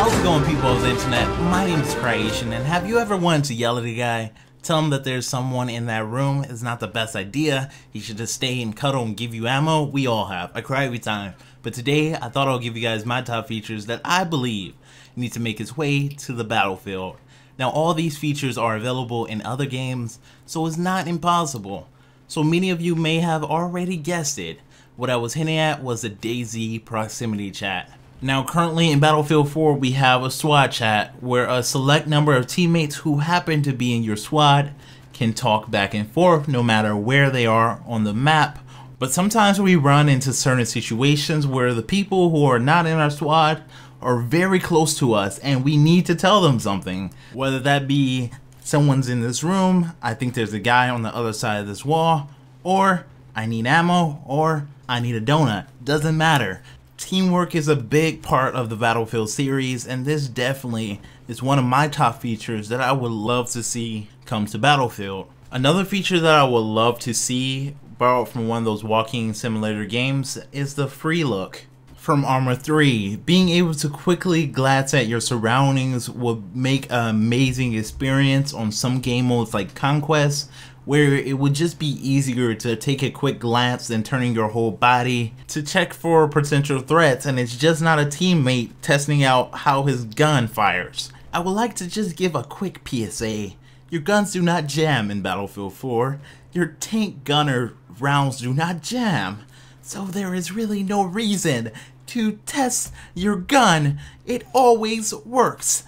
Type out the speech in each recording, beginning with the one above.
How's it going, people of the internet? My name is Creation, and have you ever wanted to yell at a guy, tell him that there's someone in that room is not the best idea, he should just stay and cuddle and give you ammo? We all have. I cry every time. But today, I thought I'll give you guys my top features that I believe need to make its way to the battlefield. Now, all these features are available in other games, so it's not impossible. So many of you may have already guessed it. What I was hinting at was the DayZ proximity chat. Now, currently in Battlefield 4, we have a squad chat where a select number of teammates who happen to be in your squad can talk back and forth no matter where they are on the map. But sometimes we run into certain situations where the people who are not in our squad are very close to us and we need to tell them something. Whether that be someone's in this room, I think there's a guy on the other side of this wall, or I need ammo, or I need a donut. Doesn't matter. Teamwork is a big part of the Battlefield series, and this definitely is one of my top features that I would love to see come to Battlefield. Another feature that I would love to see borrowed from one of those walking simulator games is the free look. From Arma 3, being able to quickly glance at your surroundings would make an amazing experience on some game modes like Conquest, where it would just be easier to take a quick glance than turning your whole body to check for potential threats, and it's just not a teammate testing out how his gun fires. I would like to just give a quick PSA. Your guns do not jam in Battlefield 4. Your tank gunner rounds do not jam. So there is really no reason to test your gun. It always works.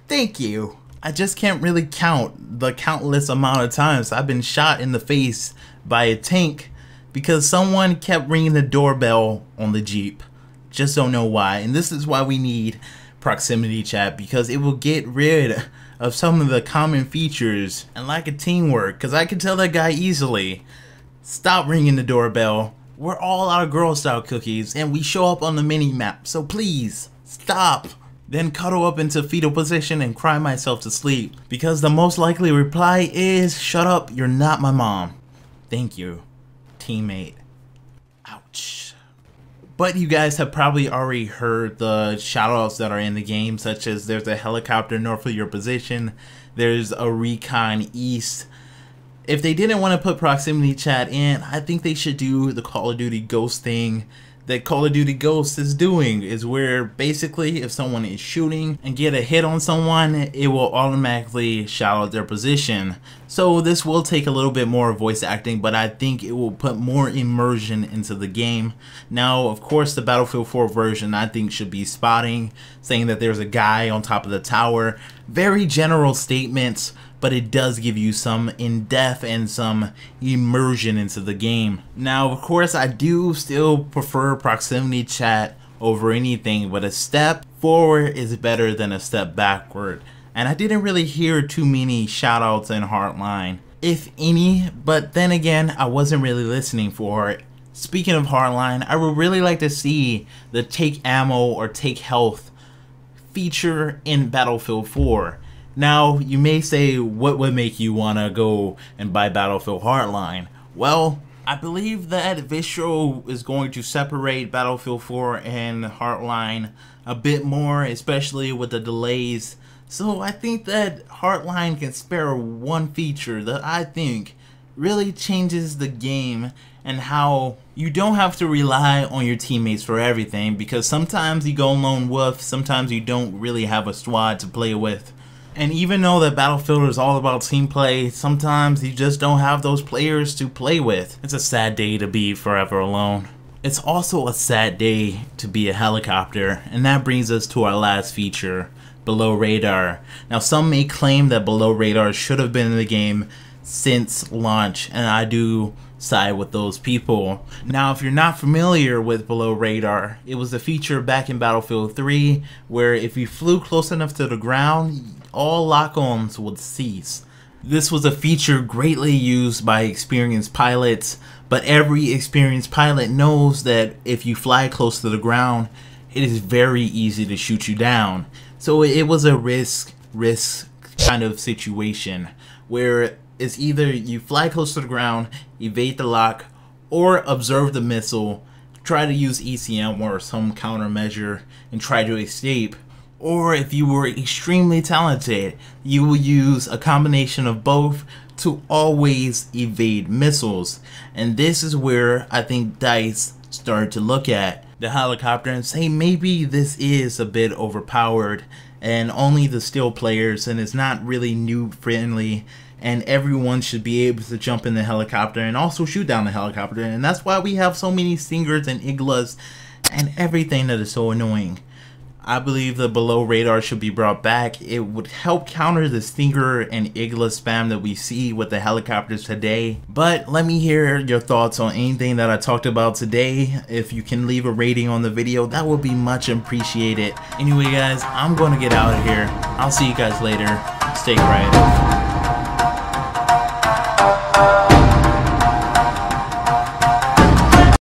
Thank you. I just can't really count the countless amount of times I've been shot in the face by a tank because someone kept ringing the doorbell on the Jeep. Just don't know why. And this is why we need proximity chat, because it will get rid of some of the common features and lack of teamwork, because I can tell that guy easily, stop ringing the doorbell. We're all out of Girl Scout cookies and we show up on the mini map, so please stop. Then cuddle up into fetal position and cry myself to sleep, because the most likely reply is, shut up, you're not my mom. Thank you, teammate. Ouch. But you guys have probably already heard the shoutouts that are in the game, such as there's a helicopter north of your position, there's a recon east. If they didn't want to put proximity chat in, I think they should do the Call of Duty Ghost thing that Call of Duty Ghosts is doing, is where basically if someone is shooting and get a hit on someone, it will automatically shout out their position. So this will take a little bit more voice acting, but I think it will put more immersion into the game. Now, of course, the Battlefield 4 version I think should be spotting, saying that there's a guy on top of the tower. Very general statements, but it does give you some in-depth and some immersion into the game. Now, of course, I do still prefer proximity chat over anything, but a step forward is better than a step backward. And I didn't really hear too many shoutouts in Hardline, if any, but then again, I wasn't really listening for it. Speaking of Hardline, I would really like to see the take ammo or take health feature in Battlefield 4. Now, you may say, what would make you want to go and buy Battlefield Hardline? Well, I believe that Visceral is going to separate Battlefield 4 and Hardline a bit more, especially with the delays. So I think that Hardline can spare one feature that I think really changes the game, and how you don't have to rely on your teammates for everything, because sometimes you go lone wolf, sometimes you don't really have a squad to play with. And even though that Battlefield is all about team play, sometimes you just don't have those players to play with. It's a sad day to be forever alone. It's also a sad day to be a helicopter, and that brings us to our last feature, Below Radar. Now, some may claim that Below Radar should have been in the game since launch, and I do side with those people. Now, if you're not familiar with Below Radar, it was a feature back in Battlefield 3 where if you flew close enough to the ground, all lock-ons would cease. This was a feature greatly used by experienced pilots, but every experienced pilot knows that if you fly close to the ground, it is very easy to shoot you down. So it was a risk kind of situation where it's either you fly close to the ground, evade the lock, or observe the missile, try to use ECM or some countermeasure and try to escape, Or if you were extremely talented, you will use a combination of both to always evade missiles. And this is where I think DICE started to look at the helicopter and say maybe this is a bit overpowered and only the steel players, and it's not really noob friendly, and everyone should be able to jump in the helicopter and also shoot down the helicopter. And that's why we have so many Stingers and Iglas and everything that is so annoying. I believe the below radar should be brought back. It would help counter the Stinger and Igla spam that we see with the helicopters today. But let me hear your thoughts on anything that I talked about today. If you can leave a rating on the video, that would be much appreciated. Anyway guys, I'm going to get out of here. I'll see you guys later. Stay creative.